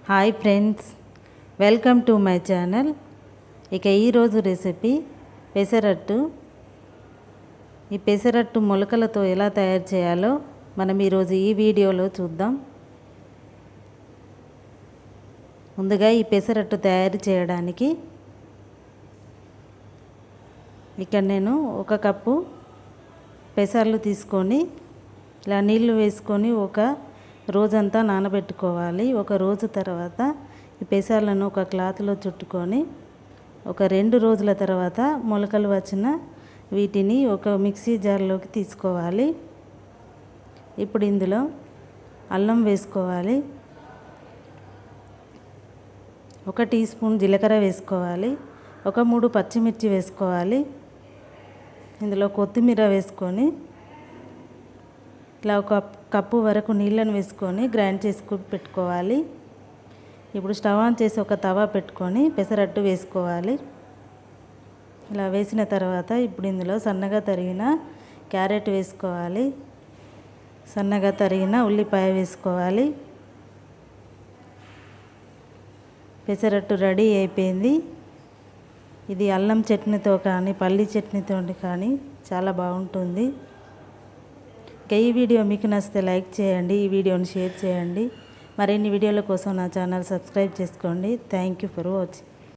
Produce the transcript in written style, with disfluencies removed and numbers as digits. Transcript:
Hi friends, welcome to my channel. ఇక ఈరోజు recipe pesarattu. ఈ పెసరట్టు మొలకలతో ఎలా తయారు చేయాలో మనం ఈరోజు ఈ వీడియోలో చూద్దాం. ముందుగా ఈ పెసరట్టు తయారు చేయడానికి ఇక్కడ నేను 1 కప్పు పెసర్లు తీసుకొని ఇలా నీళ్లు వేసుకొని ఒక రోజంతా నానబెట్టుకోవాలి. ఒక రోజు తర్వాత ఈ పెసర్లను ఒక క్లాత్లో చుట్టుకొని ఒక 2 రోజుల తర్వాత మొలకలు వచ్చిన వీటిని ఒక మిక్సీ జార్లోకి తీసుకోవాలి. ఇప్పుడు ఇందులో అల్లం వేసుకోవాలి, 1 టీ స్పూన్ జీలకర్ర వేసుకోవాలి, ఒక 3 పచ్చిమిర్చి వేసుకోవాలి. ఇందులో కొత్తిమీర వేసుకొని ఇలా 1 కప్పు వరకు నీళ్ళను వేసుకొని గ్రైండ్ చేసుకొని పెట్టుకోవాలి. ఇప్పుడు స్టవ్ ఆన్ చేసి ఒక తవా పెట్టుకొని పెసరట్టు వేసుకోవాలి. ఇలా వేసిన తర్వాత ఇప్పుడు ఇందులో సన్నగా తరిగిన క్యారెట్ వేసుకోవాలి, సన్నగా తరిగిన ఉల్లిపాయ వేసుకోవాలి. పెసరట్టు రెడీ అయిపోయింది. ఇది అల్లం చట్నీతో కానీ పల్లి చట్నీతో కానీ చాలా బాగుంటుంది. ఈ వీడియో మీకు నచ్చితే లైక్ చేయండి, ఈ వీడియోని షేర్ చేయండి. మరిన్ని వీడియోల కోసం నా ఛానల్ సబ్స్క్రైబ్ చేసుకోండి. Thank you for watching.